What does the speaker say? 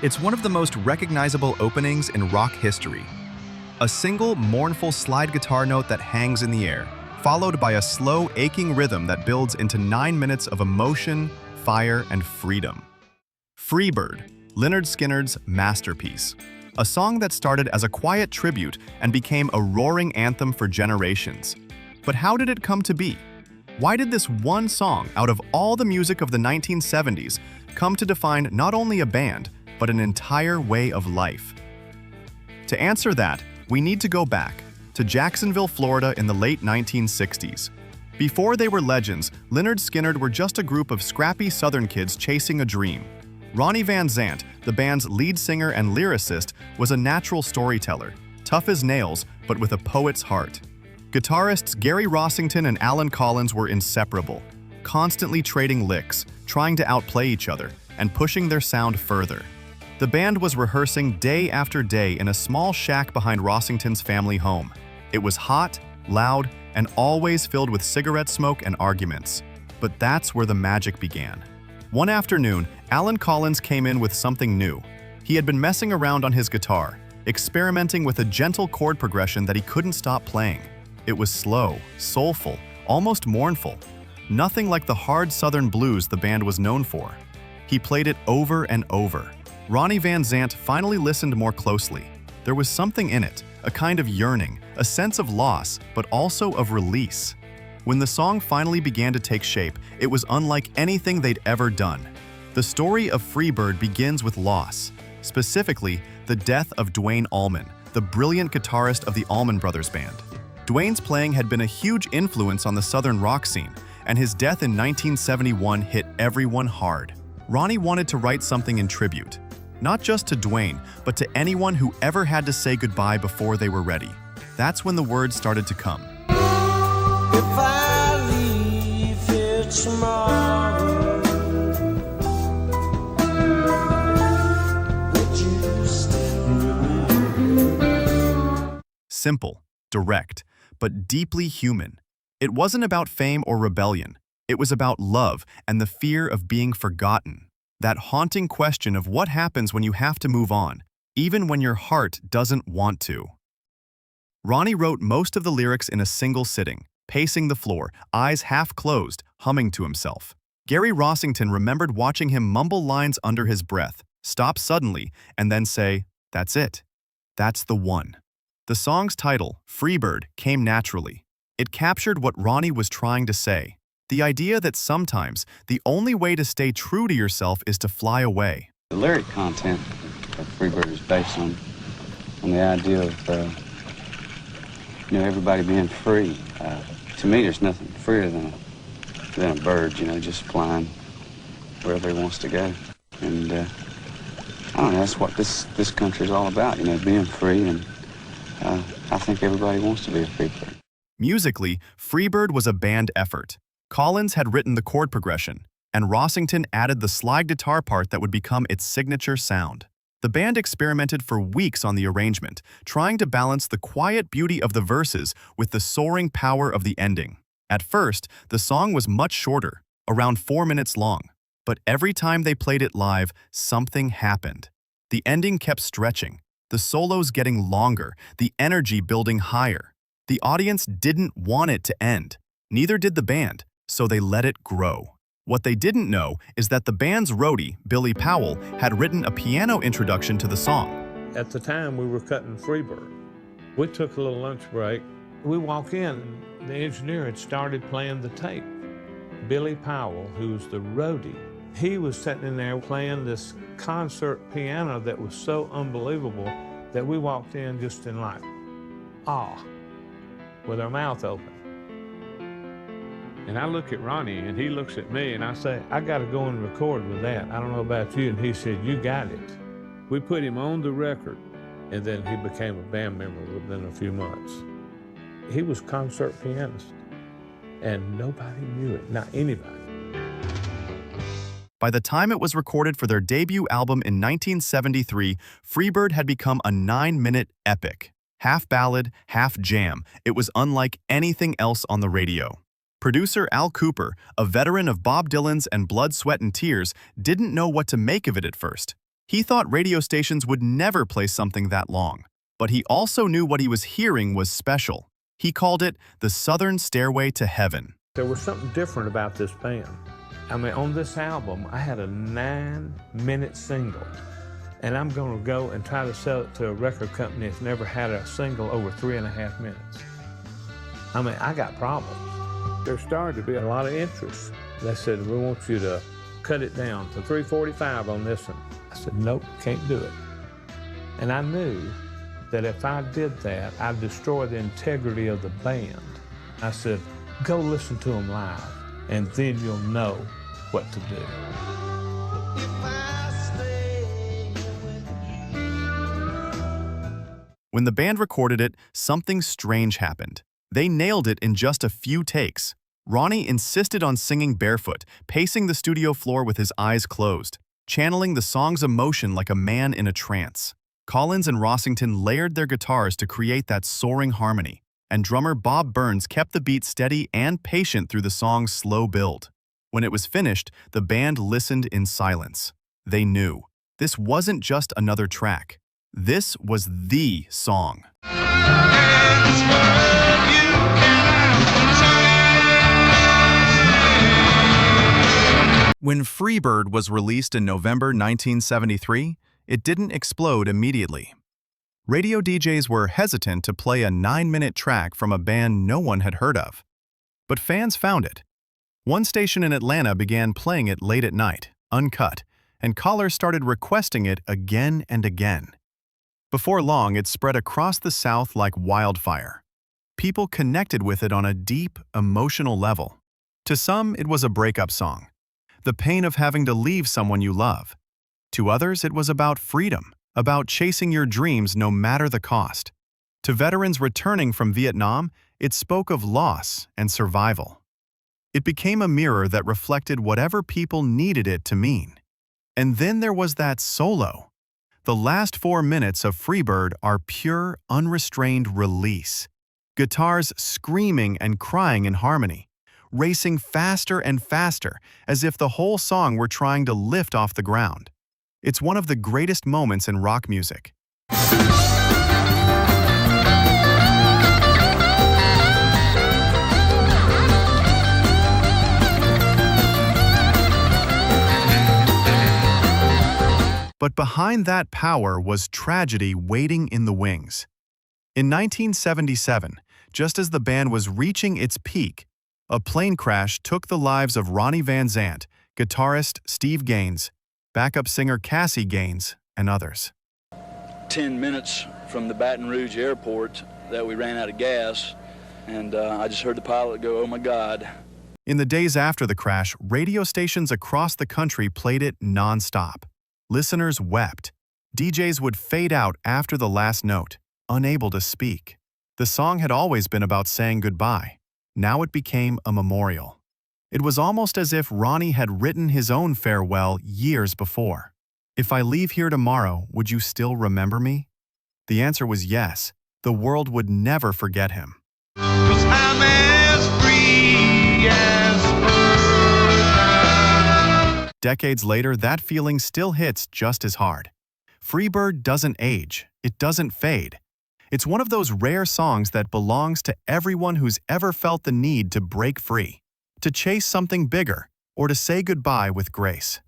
It's one of the most recognizable openings in rock history. A single, mournful slide guitar note that hangs in the air, followed by a slow, aching rhythm that builds into 9 minutes of emotion, fire, and freedom. Freebird, Lynyrd Skynyrd's masterpiece. A song that started as a quiet tribute and became a roaring anthem for generations. But how did it come to be? Why did this one song, out of all the music of the 1970s, come to define not only a band, but an entire way of life? To answer that, we need to go back to Jacksonville, Florida in the late 1960s. Before they were legends, Lynyrd Skynyrd were just a group of scrappy Southern kids chasing a dream. Ronnie Van Zant, the band's lead singer and lyricist, was a natural storyteller, tough as nails, but with a poet's heart. Guitarists Gary Rossington and Alan Collins were inseparable, constantly trading licks, trying to outplay each other, and pushing their sound further. The band was rehearsing day after day in a small shack behind Rossington's family home. It was hot, loud, and always filled with cigarette smoke and arguments. But that's where the magic began. One afternoon, Alan Collins came in with something new. He had been messing around on his guitar, experimenting with a gentle chord progression that he couldn't stop playing. It was slow, soulful, almost mournful. Nothing like the hard Southern blues the band was known for. He played it over and over. Ronnie Van Zant finally listened more closely. There was something in it, a kind of yearning, a sense of loss, but also of release. When the song finally began to take shape, it was unlike anything they'd ever done. The story of Freebird begins with loss, specifically the death of Duane Allman, the brilliant guitarist of the Allman Brothers Band. Duane's playing had been a huge influence on the Southern rock scene, and his death in 1971 hit everyone hard. Ronnie wanted to write something in tribute, not just to Duane, but to anyone who ever had to say goodbye before they were ready. That's when the words started to come. If I leave here tomorrow, would you stay? Simple, direct, but deeply human. It wasn't about fame or rebellion. It was about love and the fear of being forgotten. That haunting question of what happens when you have to move on, even when your heart doesn't want to. Ronnie wrote most of the lyrics in a single sitting, pacing the floor, eyes half closed, humming to himself. Gary Rossington remembered watching him mumble lines under his breath, stop suddenly, and then say, "That's it. That's the one." The song's title, Freebird, came naturally. It captured what Ronnie was trying to say. The idea that sometimes the only way to stay true to yourself is to fly away. The lyric content of Freebird is based on the idea of everybody being free. To me, there's nothing freer than a bird, just flying wherever he wants to go. And I don't know, that's what this country is all about, being free. And I think everybody wants to be a free bird. Musically, Freebird was a band effort. Collins had written the chord progression, and Rossington added the slide guitar part that would become its signature sound. The band experimented for weeks on the arrangement, trying to balance the quiet beauty of the verses with the soaring power of the ending. At first, the song was much shorter, around 4 minutes long, but every time they played it live, something happened. The ending kept stretching, the solos getting longer, the energy building higher. The audience didn't want it to end. Neither did the band, so they let it grow. What they didn't know is that the band's roadie, Billy Powell, had written a piano introduction to the song. At the time, we were cutting Freebird. We took a little lunch break. We walk in, the engineer had started playing the tape. Billy Powell, who's the roadie, he was sitting in there playing this concert piano that was so unbelievable that we walked in just in like awe, with our mouth open. And I look at Ronnie, and he looks at me, and I say, I got to go and record with that. I don't know about you. And he said, you got it. We put him on the record, and then he became a band member within a few months. He was concert pianist, and nobody knew it, not anybody. By the time it was recorded for their debut album in 1973, Freebird had become a 9-minute epic. Half ballad, half jam, it was unlike anything else on the radio. Producer Al Cooper, a veteran of Bob Dylan's and Blood, Sweat and Tears, didn't know what to make of it at first. He thought radio stations would never play something that long, but he also knew what he was hearing was special. He called it the Southern Stairway to Heaven. There was something different about this band. I mean, on this album, I had a 9-minute single, and I'm going to go and try to sell it to a record company that's never had a single over 3.5 minutes. I mean, I got problems. There started to be a lot of interest. They said, we want you to cut it down to 3:45 on this one. I said, nope, can't do it. And I knew that if I did that, I'd destroy the integrity of the band. I said, go listen to them live, and then you'll know what to do. When the band recorded it, something strange happened. They nailed it in just a few takes. Ronnie insisted on singing barefoot, pacing the studio floor with his eyes closed, channeling the song's emotion like a man in a trance. Collins and Rossington layered their guitars to create that soaring harmony, and drummer Bob Burns kept the beat steady and patient through the song's slow build. When it was finished, the band listened in silence. They knew. This wasn't just another track. This was the song. When Freebird was released in November 1973, it didn't explode immediately. Radio DJs were hesitant to play a 9-minute track from a band no one had heard of. But fans found it. One station in Atlanta began playing it late at night, uncut, and callers started requesting it again and again. Before long, it spread across the South like wildfire. People connected with it on a deep, emotional level. To some, it was a breakup song, the pain of having to leave someone you love. To others, it was about freedom, about chasing your dreams no matter the cost. To veterans returning from Vietnam, it spoke of loss and survival. It became a mirror that reflected whatever people needed it to mean. And then there was that solo. The last 4 minutes of Freebird are pure, unrestrained release. Guitars screaming and crying in harmony, racing faster and faster as if the whole song were trying to lift off the ground. It's one of the greatest moments in rock music. But behind that power was tragedy waiting in the wings. In 1977, just as the band was reaching its peak, a plane crash took the lives of Ronnie Van Zant, guitarist Steve Gaines, backup singer Cassie Gaines, and others. 10 minutes from the Baton Rouge airport that we ran out of gas, and I just heard the pilot go, "Oh my God." In the days after the crash, radio stations across the country played it non-stop. Listeners wept. DJs would fade out after the last note, unable to speak. The song had always been about saying goodbye. Now it became a memorial. It was almost as if Ronnie had written his own farewell years before. If I leave here tomorrow, would you still remember me? The answer was yes. The world would never forget him. 'Cause I'm as free as a bird. Decades later, that feeling still hits just as hard. Freebird doesn't age. It doesn't fade. It's one of those rare songs that belongs to everyone who's ever felt the need to break free, to chase something bigger, or to say goodbye with grace.